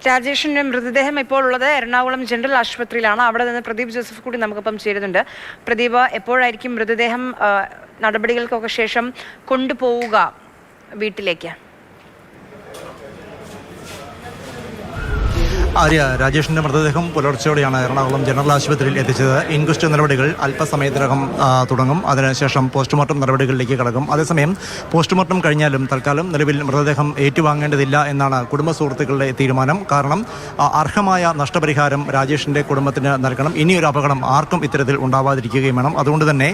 രാജേഷിന്റെ മൃതദേഹം ഇപ്പോൾ ഉള്ളത് എറണാകുളം ജനറൽ ആശുപത്രിയിലാണ്. അവിടെ നിന്ന് പ്രദീപ് ജോസഫ് കൂടി നമുക്കിപ്പം ചേരുന്നുണ്ട്. പ്രദീപ്, എപ്പോഴായിരിക്കും മൃതദേഹം നടപടികൾക്കൊക്കെ ശേഷം കൊണ്ടുപോവുക വീട്ടിലേക്ക്? രാജേഷിന്റെ മൃതദേഹം പുലർച്ചെയോടെയാണ് എറണാകുളം ജനറൽ ആശുപത്രിയിൽ എത്തിച്ചത്. ഇൻക്വസ്റ്റ് നടപടികൾ അല്പസമയത്തിനകം തുടങ്ങും. അതിനുശേഷം പോസ്റ്റ്മോർട്ടം നടപടികളിലേക്ക് കടക്കും. അതേസമയം പോസ്റ്റ്മോർട്ടം കഴിഞ്ഞാലും തൽക്കാലം നിലവിൽ മൃതദേഹം ഏറ്റുവാങ്ങേണ്ടതില്ല എന്നാണ് കുടുംബ സുഹൃത്തുക്കളുടെ തീരുമാനം. കാരണം അർഹമായ നഷ്ടപരിഹാരം രാജേഷിന്റെ കുടുംബത്തിന് നൽകണം. ഇനിയൊരു അപകടം ആർക്കും ഇത്തരത്തിൽ ഉണ്ടാവാതിരിക്കുകയും വേണം. അതുകൊണ്ട് തന്നെ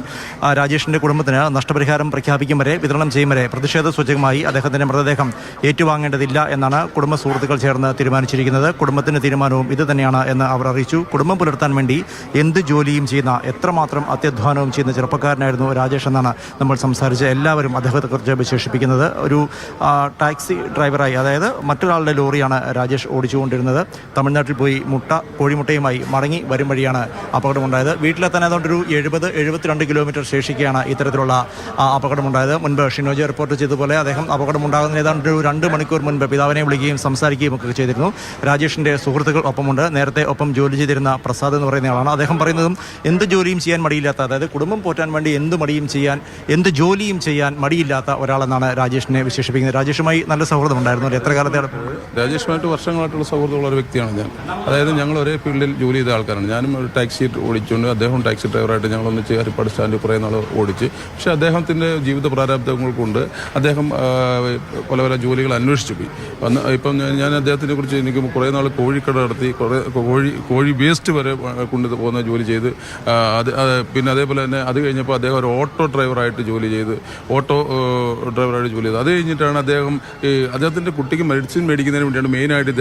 രാജേഷിന്റെ കുടുംബത്തിന് നഷ്ടപരിഹാരം പ്രഖ്യാപിക്കും വരെ, വിതരണം ചെയ്യും വരെ പ്രതിഷേധ സൂചകമായി അദ്ദേഹത്തിന്റെ മൃതദേഹം ഏറ്റുവാങ്ങേണ്ടതില്ല എന്നാണ് കുടുംബ സുഹൃത്തുക്കൾ ചേർന്ന് തീരുമാനിച്ചിരിക്കുന്നത്. കുടുംബത്തിന്റെ തീരുമാനവും ഇത് തന്നെയാണ് എന്ന് അവർ അറിയിച്ചു. കുടുംബം പുലർത്താൻ വേണ്ടി എന്ത് ജോലിയും ചെയ്യുന്ന, എത്രമാത്രം അത്യധ്വാനവും ചെയ്യുന്ന ചെറുപ്പക്കാരനായിരുന്നു രാജേഷ് എന്നാണ് നമ്മൾ സംസാരിച്ച എല്ലാവരും അദ്ദേഹത്തെക്കുറിച്ച് വിശേഷിപ്പിക്കുന്നത്. ഒരു ടാക്സി ഡ്രൈവറായി, അതായത് മറ്റൊരാളുടെ ലോറിയാണ് രാജേഷ് ഓടിച്ചുകൊണ്ടിരുന്നത്. തമിഴ്നാട്ടിൽ പോയി കോഴിമുട്ടയുമായി മടങ്ങി വരും വഴിയാണ് അപകടമുണ്ടായത്. വീട്ടിലെത്താൻ ഏതാണ്ടൊരു 70-72 കിലോമീറ്റർ ശേഷിക്കുകയാണ് ഇത്തരത്തിലുള്ള അപകടമുണ്ടായത്. മുൻപ് ഷിനോജി റിപ്പോർട്ട് ചെയ്തതുപോലെ അദ്ദേഹം അപകടമുണ്ടാകുന്ന ഏതാണ്ട് ഒരു 2 മണിക്കൂർ മുൻപ് പിതാവിനെ വിളിക്കുകയും സംസാരിക്കുകയും ഒക്കെ ചെയ്തിരുന്നു. രാജേഷിന്റെ സുഹൃത്തുക്കൾ ഒപ്പമുണ്ട്. നേരത്തെ ഒപ്പം ജോലി ചെയ്തിരുന്ന പ്രസാദ് എന്ന് പറയുന്ന ആളാണ്. അദ്ദേഹം പറയുന്നതും എന്ത് ജോലിയും ചെയ്യാൻ മടിയില്ലാത്ത, അതായത് കുടുംബം പോറ്റാൻ വേണ്ടി എന്ത് ജോലിയും ചെയ്യാൻ മടിയില്ലാത്ത ഒരാളെന്നാണ് രാജേഷിനെ വിശേഷിപ്പിക്കുന്നത്. രാജേഷുമായി നല്ല സൗഹൃദം ഉണ്ടായിരുന്നു. എത്ര കാലത്തെ? രാജേഷുമായിട്ട് വർഷങ്ങളായിട്ടുള്ള സൗഹൃദമുള്ള ഒരു വ്യക്തിയാണ് ഞാൻ. അതായത് ഞങ്ങൾ ഒരേ ഫീൽഡിൽ ജോലി ചെയ്ത ആൾക്കാരാണ്. ഞാനും ഒരു ടാക്സി ഓടിച്ചുകൊണ്ട് അദ്ദേഹം ടാക്സി ഡ്രൈവറായിട്ട് ഞങ്ങളൊന്നിച്ച് ഹരിപ്പാട് സ്റ്റാൻഡിൽ കുറേ നാൾ ഓടിച്ച്. പക്ഷേ അദ്ദേഹത്തിൻ്റെ ജീവിത പ്രാരാബ്ദങ്ങൾ കൊണ്ട് അദ്ദേഹം പല പല ജോലികൾ അന്വേഷിച്ചു പോയി. ഇപ്പം ഞാൻ അദ്ദേഹത്തിനെ കുറിച്ച് എനിക്ക് കുറേ നാൾ കോഴിക്കട നടത്തി, കോഴി വേസ്റ്റ് വരെ കൊണ്ടുപോകുന്ന ജോലി ചെയ്ത്, പിന്നെ അതേപോലെ തന്നെ അത് കഴിഞ്ഞപ്പോൾ അദ്ദേഹം ഒരു ഓട്ടോ ഡ്രൈവറായിട്ട് ജോലി ചെയ്ത് അത് കഴിഞ്ഞിട്ടാണ് അദ്ദേഹത്തിൻ്റെ കുട്ടിക്ക് മെഡിസിൻ മേടിക്കുന്നതിന് വേണ്ടിയാണ് മെയിനായിട്ട്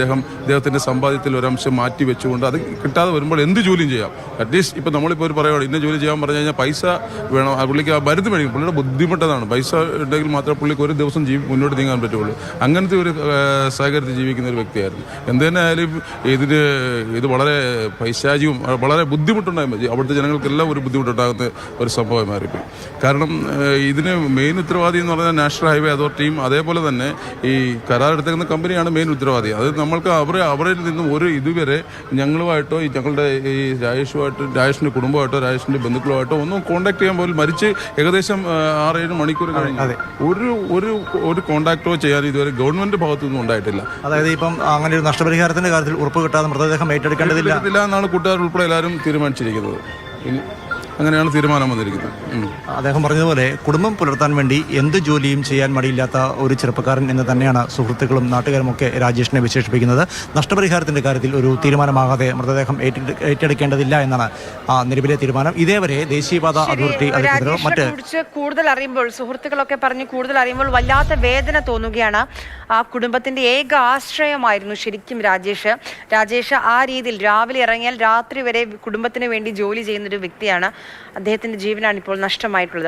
അദ്ദേഹത്തിൻ്റെ സമ്പാദ്യത്തിൽ ഒരംശം മാറ്റി വെച്ചുകൊണ്ട് അത് കിട്ടാതെ വരുമ്പോൾ എന്ത് ജോലിയും ചെയ്യാം. അറ്റ്ലീസ്റ്റ് ഇപ്പം നമ്മളിപ്പോൾ ഒരു പറയുകയാണ് ഇന്ന ജോലി ചെയ്യാൻ പറഞ്ഞു കഴിഞ്ഞാൽ പൈസ വേണം, പുള്ളിക്ക് ആ മരുന്ന് മേടിക്കും. പുള്ളിയുടെ ബുദ്ധിമുട്ടതാണ്. പൈസ ഉണ്ടെങ്കിൽ മാത്രമേ പുള്ളിക്ക് ഒരു ദിവസം മുന്നോട്ട് നീങ്ങാൻ പറ്റുള്ളൂ. അങ്ങനത്തെ ഒരു സഹകരിച്ച് ജീവിക്കുന്ന ഒരു വ്യക്തിയായിരുന്നു. എന്ത് തന്നെ ആയാലും ഇത് വളരെ പൈശാചികവും വളരെ ബുദ്ധിമുട്ടുണ്ടായി. അവിടുത്തെ ജനങ്ങൾക്കെല്ലാം ഒരു ബുദ്ധിമുട്ടുണ്ടാകുന്ന ഒരു സംഭവമായി മാറിപ്പോയി. കാരണം ഇതിന് മെയിൻ ഉത്തരവാദി എന്ന് പറഞ്ഞാൽ നാഷണൽ ഹൈവേ അതോറിറ്റിയും അതേപോലെ തന്നെ ഈ കരാറെടുത്തേക്കുന്ന കമ്പനിയാണ് മെയിൻ ഉത്തരവാദി. അത് നമ്മൾക്ക് അവരിൽ നിന്നും ഇതുവരെ ഞങ്ങളുമായിട്ടോ ഞങ്ങളുടെ ഈ രാജേഷിൻ്റെ കുടുംബമായിട്ടോ രാജേഷിൻ്റെ ബന്ധുക്കളുമായിട്ടോ ഒന്നും കോൺടാക്ട് ചെയ്യാൻ പോലും, മരിച്ച് ഏകദേശം 6-7 മണിക്കൂർ കഴിഞ്ഞ് ഒരു കോൺടാക്റ്റോ ചെയ്യാൻ ഇതുവരെ ഗവൺമെന്റ് ഭാഗത്തുനിന്നും ഉണ്ടായിട്ടില്ല. അതായത് ഇപ്പം അങ്ങനെ ഒരു നഷ്ടപരിഹാരത്തിന്റെ കാര്യത്തിൽ ഉറപ്പ് കിട്ടാതെ മൃതദേഹം ഏറ്റെടുക്കേണ്ടതില്ല എന്നാണ് കൂട്ടുകാർ ഉൾപ്പെടെ എല്ലാവരും തീരുമാനിച്ചിരിക്കുന്നത്. അങ്ങനെയാണ് തീരുമാനം വന്നിരിക്കുന്നത്. അദ്ദേഹം പറഞ്ഞതുപോലെ കുടുംബം പുലർത്താൻ വേണ്ടി എന്ത് ജോലിയും ചെയ്യാൻ മടിയില്ലാത്ത ഒരു ചെറുപ്പക്കാരൻ എന്ന് തന്നെയാണ് സുഹൃത്തുക്കളും നാട്ടുകാരും ഒക്കെ രാജേഷിനെ വിശേഷിപ്പിക്കുന്നത്. നഷ്ടപരിഹാരത്തിന്റെ കാര്യത്തിൽ ഒരു തീരുമാനമാകാതെ മൃതദേഹം ഏറ്റെടുക്കേണ്ടതില്ല എന്നാണ് നിലവിലെ തീരുമാനം. ഇതേവരെ ദേശീയപാത അതോറിറ്റി കൂടുതൽ അറിയുമ്പോൾ, സുഹൃത്തുക്കളൊക്കെ പറഞ്ഞ് കൂടുതൽ അറിയുമ്പോൾ വല്ലാത്ത വേദന തോന്നുകയാണ്. ആ കുടുംബത്തിന്റെ ഏക ആശ്രയമായിരുന്നു ശരിക്കും രാജേഷ്. ആ രീതിയിൽ രാവിലെ ഇറങ്ങിയാൽ രാത്രി വരെ കുടുംബത്തിന് വേണ്ടി ജോലി ചെയ്യുന്നൊരു വ്യക്തിയാണ്. അദ്ദേഹത്തിന്റെ ജീവനാണ് ഇപ്പോൾ നഷ്ടമായിട്ടുള്ളത്.